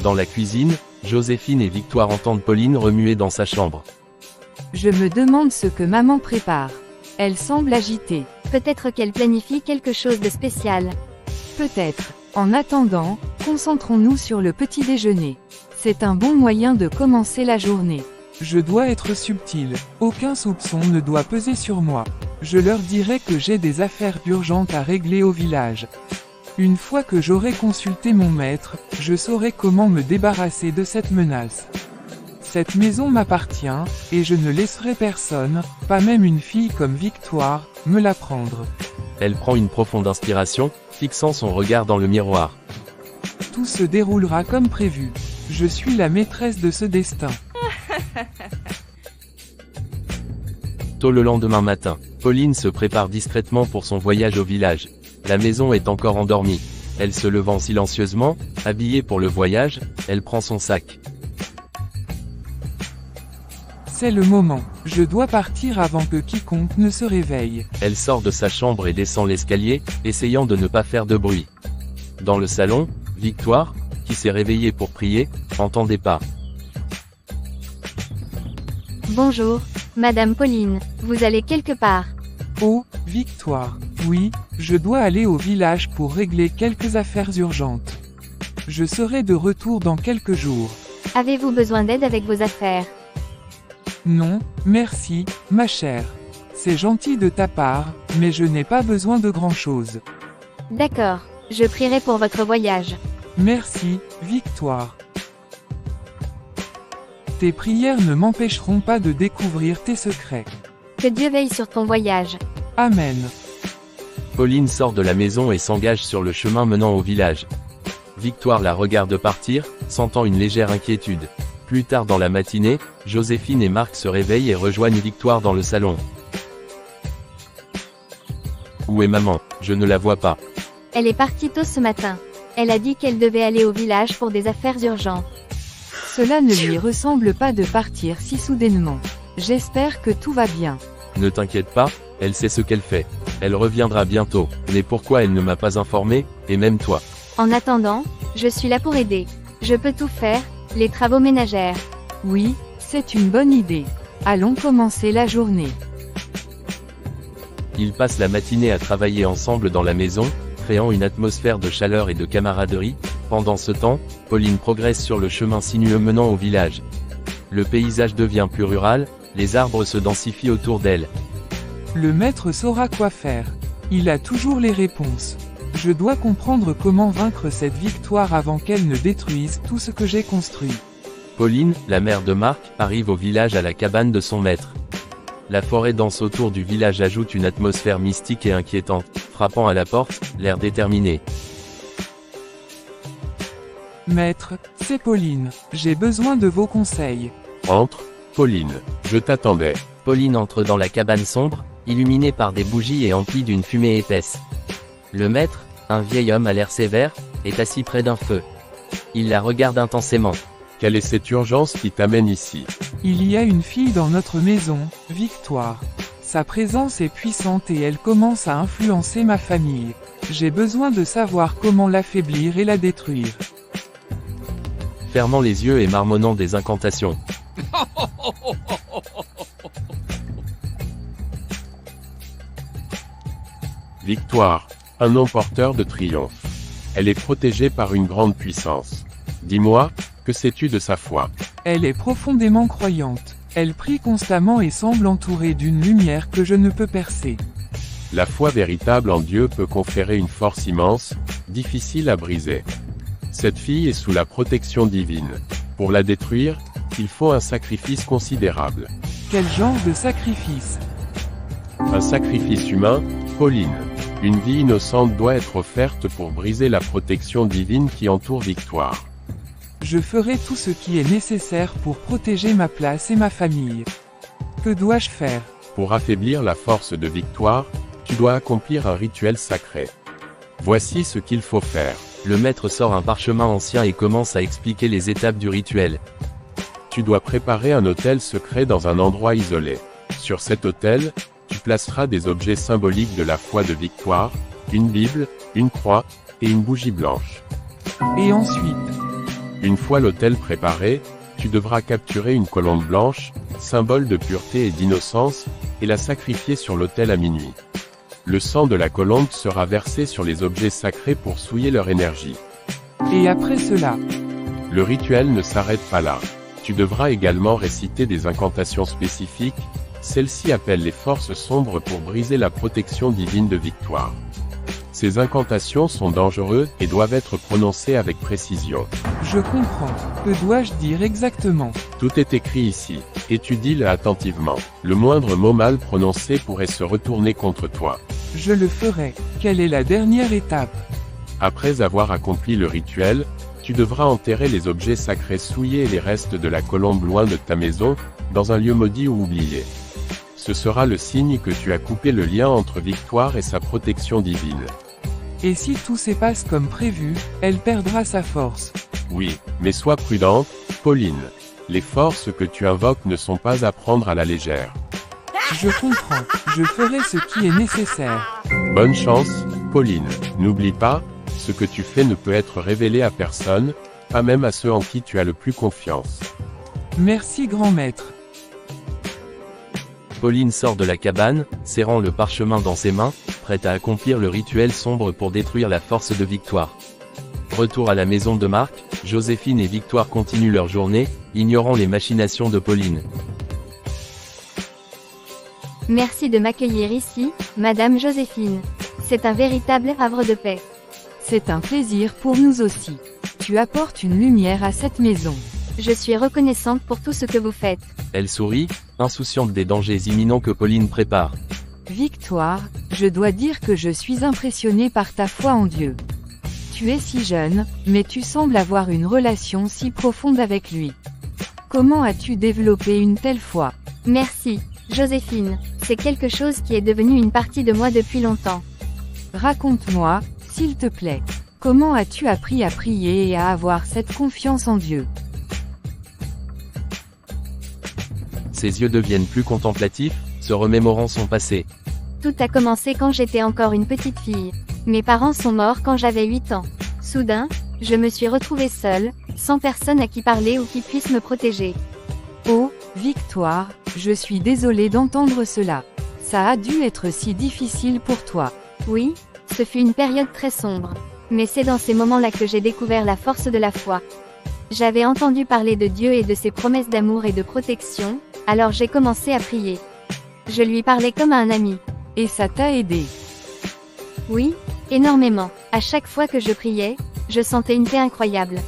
Dans la cuisine, Joséphine et Victoire entendent Pauline remuer dans sa chambre. Je me demande ce que maman prépare. Elle semble agitée. Peut-être qu'elle planifie quelque chose de spécial. Peut-être. En attendant, concentrons-nous sur le petit déjeuner. C'est un bon moyen de commencer la journée. Je dois être subtil. Aucun soupçon ne doit peser sur moi. Je leur dirai que j'ai des affaires urgentes à régler au village. Une fois que j'aurai consulté mon maître, je saurai comment me débarrasser de cette menace. Cette maison m'appartient, et je ne laisserai personne, pas même une fille comme Victoire, me la prendre. Elle prend une profonde inspiration, fixant son regard dans le miroir. Tout se déroulera comme prévu. Je suis la maîtresse de ce destin. Tôt le lendemain matin, Pauline se prépare discrètement pour son voyage au village. La maison est encore endormie. Elle se levant silencieusement, habillée pour le voyage, elle prend son sac. C'est le moment. Je dois partir avant que quiconque ne se réveille. Elle sort de sa chambre et descend l'escalier, essayant de ne pas faire de bruit. Dans le salon, Victoire, qui s'est réveillée pour prier, entend des pas. Bonjour, Madame Pauline, vous allez quelque part? Oh, Victoire. Oui, je dois aller au village pour régler quelques affaires urgentes. Je serai de retour dans quelques jours. Avez-vous besoin d'aide avec vos affaires? Non, merci, ma chère. C'est gentil de ta part, mais je n'ai pas besoin de grand-chose. D'accord, je prierai pour votre voyage. Merci, Victoire. Tes prières ne m'empêcheront pas de découvrir tes secrets. Que Dieu veille sur ton voyage. Amen. Pauline sort de la maison et s'engage sur le chemin menant au village. Victoire la regarde partir, sentant une légère inquiétude. Plus tard dans la matinée, Joséphine et Marc se réveillent et rejoignent Victoire dans le salon. Où est maman? Je ne la vois pas. Elle est partie tôt ce matin. Elle a dit qu'elle devait aller au village pour des affaires urgentes. Cela ne lui ressemble pas de partir si soudainement. J'espère que tout va bien. Ne t'inquiète pas, elle sait ce qu'elle fait. Elle reviendra bientôt. Mais pourquoi elle ne m'a pas informé, et même toi? En attendant, je suis là pour aider. Je peux tout faire, les travaux ménagères. Oui, c'est une bonne idée. Allons commencer la journée. Ils passent la matinée à travailler ensemble dans la maison, créant une atmosphère de chaleur et de camaraderie. Pendant ce temps, Pauline progresse sur le chemin sinueux menant au village. Le paysage devient plus rural, les arbres se densifient autour d'elle. Le maître saura quoi faire. Il a toujours les réponses. Je dois comprendre comment vaincre cette Victoire avant qu'elle ne détruise tout ce que j'ai construit. Pauline, la mère de Marc, arrive au village à la cabane de son maître. La forêt dense autour du village ajoute une atmosphère mystique et inquiétante. Frappant à la porte, l'air déterminé. Maître, c'est Pauline. J'ai besoin de vos conseils. Entre, Pauline, je t'attendais. Pauline entre dans la cabane sombre, illuminée par des bougies et emplie d'une fumée épaisse. Le maître, un vieil homme à l'air sévère, est assis près d'un feu. Il la regarde intensément. Quelle est cette urgence qui t'amène ici? Il y a une fille dans notre maison, Victoire. Sa présence est puissante et elle commence à influencer ma famille. J'ai besoin de savoir comment l'affaiblir et la détruire. Fermant les yeux et marmonnant des incantations. Victoire, un nom porteur de triomphe. Elle est protégée par une grande puissance. Dis-moi, que sais-tu de sa foi? Elle est profondément croyante. Elle prie constamment et semble entourée d'une lumière que je ne peux percer. La foi véritable en Dieu peut conférer une force immense, difficile à briser. Cette fille est sous la protection divine. Pour la détruire, il faut un sacrifice considérable. Quel genre de sacrifice? Un sacrifice humain, Pauline. Une vie innocente doit être offerte pour briser la protection divine qui entoure Victoire. Je ferai tout ce qui est nécessaire pour protéger ma place et ma famille. Que dois-je faire? Pour affaiblir la force de Victoire, tu dois accomplir un rituel sacré. Voici ce qu'il faut faire. Le maître sort un parchemin ancien et commence à expliquer les étapes du rituel. Tu dois préparer un autel secret dans un endroit isolé. Sur cet autel, tu placeras des objets symboliques de la foi de Victoire, une Bible, une croix, et une bougie blanche. Et ensuite? Une fois l'autel préparé, tu devras capturer une colombe blanche, symbole de pureté et d'innocence, et la sacrifier sur l'autel à minuit. Le sang de la colombe sera versé sur les objets sacrés pour souiller leur énergie. Et après cela, Le rituel ne s'arrête pas là. Tu devras également réciter des incantations spécifiques, celles-ci appellent les forces sombres pour briser la protection divine de Victoire. Ces incantations sont dangereuses et doivent être prononcées avec précision. je comprends. Que dois-je dire exactement? Tout est écrit ici. Étudie-le attentivement. Le moindre mot mal prononcé pourrait se retourner contre toi. Je le ferai. Quelle est la dernière étape? Après avoir accompli le rituel, tu devras enterrer les objets sacrés souillés et les restes de la colombe loin de ta maison, dans un lieu maudit ou oublié. Ce sera le signe que tu as coupé le lien entre Victoire et sa protection divine. Et si tout se passe comme prévu, elle perdra sa force. Oui, mais sois prudente, Pauline. Les forces que tu invoques ne sont pas à prendre à la légère. Je comprends. Je ferai ce qui est nécessaire. Bonne chance, Pauline. N'oublie pas, ce que tu fais ne peut être révélé à personne, pas même à ceux en qui tu as le plus confiance. Merci grand maître. Pauline sort de la cabane, serrant le parchemin dans ses mains, prête à accomplir le rituel sombre pour détruire la force de Victoire. Retour à la maison de Marc, Joséphine et Victoire continuent leur journée, ignorant les machinations de Pauline. Merci de m'accueillir ici, Madame Joséphine. C'est un véritable havre de paix. C'est un plaisir pour nous aussi. Tu apportes une lumière à cette maison. Je suis reconnaissante pour tout ce que vous faites. Elle sourit, insouciante des dangers imminents que Pauline prépare. Victoire, je dois dire que je suis impressionnée par ta foi en Dieu. Tu es si jeune, mais tu sembles avoir une relation si profonde avec lui. Comment as-tu développé une telle foi? Merci, Joséphine. C'est quelque chose qui est devenu une partie de moi depuis longtemps. Raconte-moi, s'il te plaît. Comment as-tu appris à prier et à avoir cette confiance en Dieu? Ses yeux deviennent plus contemplatifs, se remémorant son passé. Tout a commencé quand j'étais encore une petite fille. Mes parents sont morts quand j'avais 8 ans. Soudain, je me suis retrouvée seule, sans personne à qui parler ou qui puisse me protéger. Oh, Victoire, je suis désolée d'entendre cela. Ça a dû être si difficile pour toi. Oui, ce fut une période très sombre. Mais c'est dans ces moments-là que j'ai découvert la force de la foi. J'avais entendu parler de Dieu et de ses promesses d'amour et de protection, alors j'ai commencé à prier. Je lui parlais comme à un ami. Et ça t'a aidé? Oui, énormément. À chaque fois que je priais, je sentais une paix incroyable.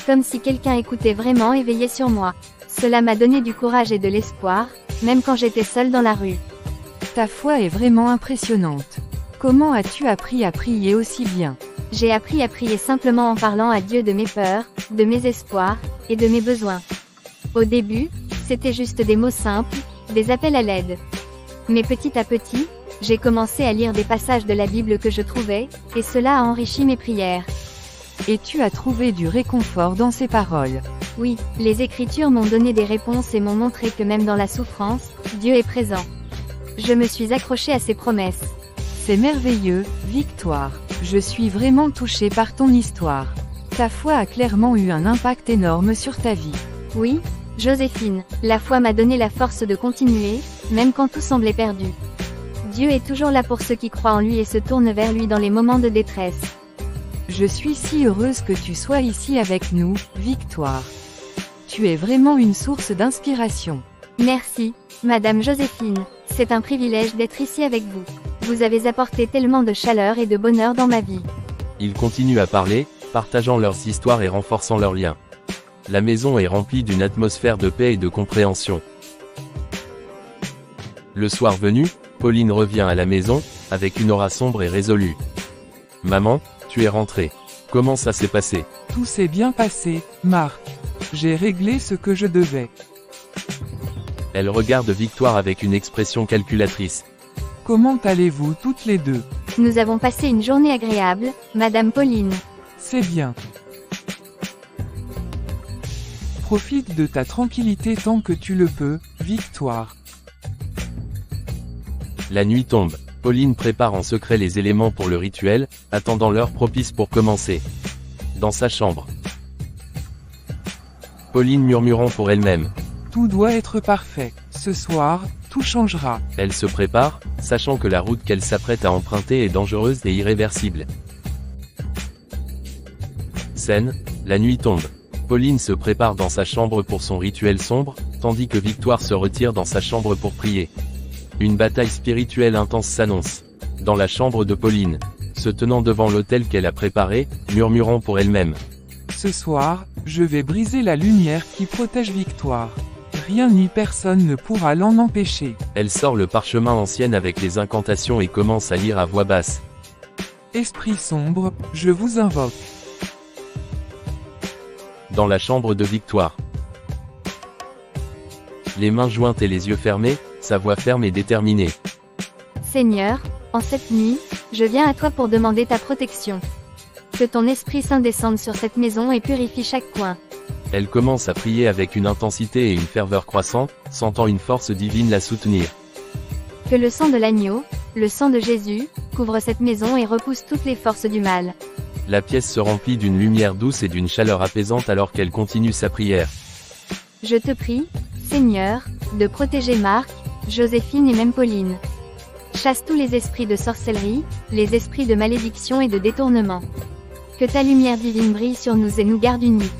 Comme si quelqu'un écoutait vraiment et veillait sur moi. Cela m'a donné du courage et de l'espoir, même quand j'étais seule dans la rue. Ta foi est vraiment impressionnante. Comment as-tu appris à prier aussi bien? J'ai appris à prier simplement en parlant à Dieu de mes peurs, de mes espoirs, et de mes besoins. Au début, c'était juste des mots simples, des appels à l'aide. Mais petit à petit, j'ai commencé à lire des passages de la Bible que je trouvais, et cela a enrichi mes prières. Et tu as trouvé du réconfort dans ces paroles. Oui, les Écritures m'ont donné des réponses et m'ont montré que même dans la souffrance, Dieu est présent. Je me suis accrochée à ses promesses. C'est merveilleux, Victoire. Je suis vraiment touchée par ton histoire. Ta foi a clairement eu un impact énorme sur ta vie. Oui, Joséphine, la foi m'a donné la force de continuer, même quand tout semblait perdu. Dieu est toujours là pour ceux qui croient en lui et se tournent vers lui dans les moments de détresse. Je suis si heureuse que tu sois ici avec nous, Victoire. Tu es vraiment une source d'inspiration. Merci, Madame Joséphine. C'est un privilège d'être ici avec vous. Vous avez apporté tellement de chaleur et de bonheur dans ma vie. Ils continuent à parler, partageant leurs histoires et renforçant leurs liens. La maison est remplie d'une atmosphère de paix et de compréhension. Le soir venu, Pauline revient à la maison, avec une aura sombre et résolue. « Maman, tu es rentrée. Comment ça s'est passé ?» Tout s'est bien passé, Marc. J'ai réglé ce que je devais. Elle regarde Victoire avec une expression calculatrice. Comment allez-vous toutes les deux? Nous avons passé une journée agréable, Madame Pauline. C'est bien. Profite de ta tranquillité tant que tu le peux, Victoire. La nuit tombe. Pauline prépare en secret les éléments pour le rituel, attendant l'heure propice pour commencer. Dans sa chambre. Pauline murmurant pour elle-même. Tout doit être parfait. Ce soir, tout changera. Elle se prépare, sachant que la route qu'elle s'apprête à emprunter est dangereuse et irréversible. Scène, la nuit tombe. Pauline se prépare dans sa chambre pour son rituel sombre, tandis que Victoire se retire dans sa chambre pour prier. Une bataille spirituelle intense s'annonce. Dans la chambre de Pauline, se tenant devant l'autel qu'elle a préparé, murmurant pour elle-même. Ce soir, je vais briser la lumière qui protège Victoire. Rien ni personne ne pourra l'en empêcher. Elle sort le parchemin ancien avec les incantations et commence à lire à voix basse. Esprit sombre, je vous invoque. Dans la chambre de Victoire. Les mains jointes et les yeux fermés, sa voix ferme et déterminée. Seigneur, en cette nuit, je viens à toi pour demander ta protection. Que ton Esprit Saint descende sur cette maison et purifie chaque coin. Elle commence à prier avec une intensité et une ferveur croissante, sentant une force divine la soutenir. Que le sang de l'agneau, le sang de Jésus, couvre cette maison et repousse toutes les forces du mal. La pièce se remplit d'une lumière douce et d'une chaleur apaisante alors qu'elle continue sa prière. Je te prie, Seigneur, de protéger Marc, Joséphine et même Pauline. Chasse tous les esprits de sorcellerie, les esprits de malédiction et de détournement. Que ta lumière divine brille sur nous et nous garde unis.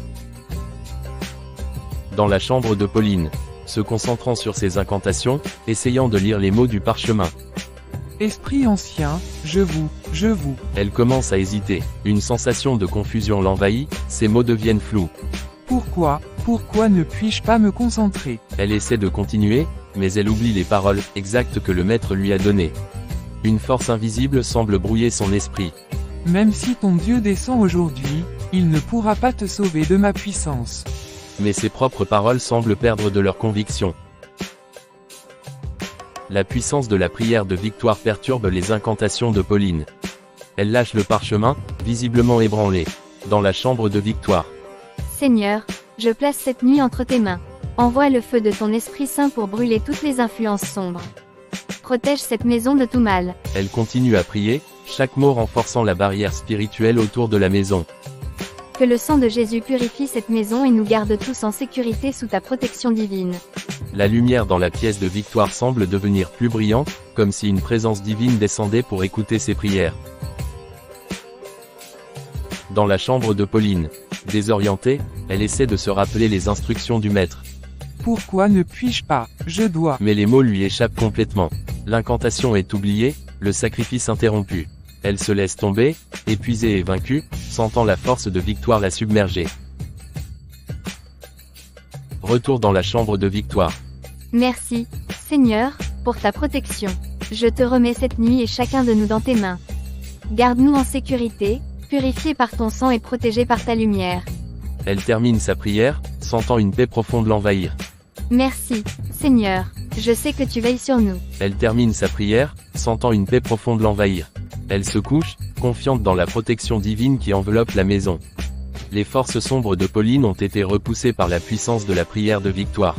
Dans la chambre de Pauline, se concentrant sur ses incantations, essayant de lire les mots du parchemin. Esprit ancien, je vous. Elle commence à hésiter, une sensation de confusion l'envahit, ses mots deviennent flous. Pourquoi ne puis-je pas me concentrer? Elle essaie de continuer, mais elle oublie les paroles exactes que le maître lui a données. Une force invisible semble brouiller son esprit. Même si ton Dieu descend aujourd'hui, il ne pourra pas te sauver de ma puissance. Mais ses propres paroles semblent perdre de leur conviction. La puissance de la prière de Victoire perturbe les incantations de Pauline. Elle lâche le parchemin, visiblement ébranlée. Dans la chambre de Victoire. Seigneur, je place cette nuit entre tes mains. Envoie le feu de ton Esprit Saint pour brûler toutes les influences sombres. Protège cette maison de tout mal. Elle continue à prier, chaque mot renforçant la barrière spirituelle autour de la maison. Que le sang de Jésus purifie cette maison et nous garde tous en sécurité sous ta protection divine. La lumière dans la pièce de Victoire semble devenir plus brillante, comme si une présence divine descendait pour écouter ses prières. Dans la chambre de Pauline, désorientée, elle essaie de se rappeler les instructions du maître. Pourquoi ne puis-je pas? Je dois. Mais les mots lui échappent complètement. L'incantation est oubliée, le sacrifice interrompu. Elle se laisse tomber, épuisée et vaincue, sentant la force de Victoire la submerger. Retour dans la chambre de Victoire. Merci, Seigneur, pour ta protection. Je te remets cette nuit et chacun de nous dans tes mains. Garde-nous en sécurité, purifiés par ton sang et protégés par ta lumière. Elle termine sa prière, sentant une paix profonde l'envahir. Merci, Seigneur, je sais que tu veilles sur nous. Elle termine sa prière, sentant une paix profonde l'envahir. Elle se couche, confiante dans la protection divine qui enveloppe la maison. Les forces sombres de Pauline ont été repoussées par la puissance de la prière de Victoire.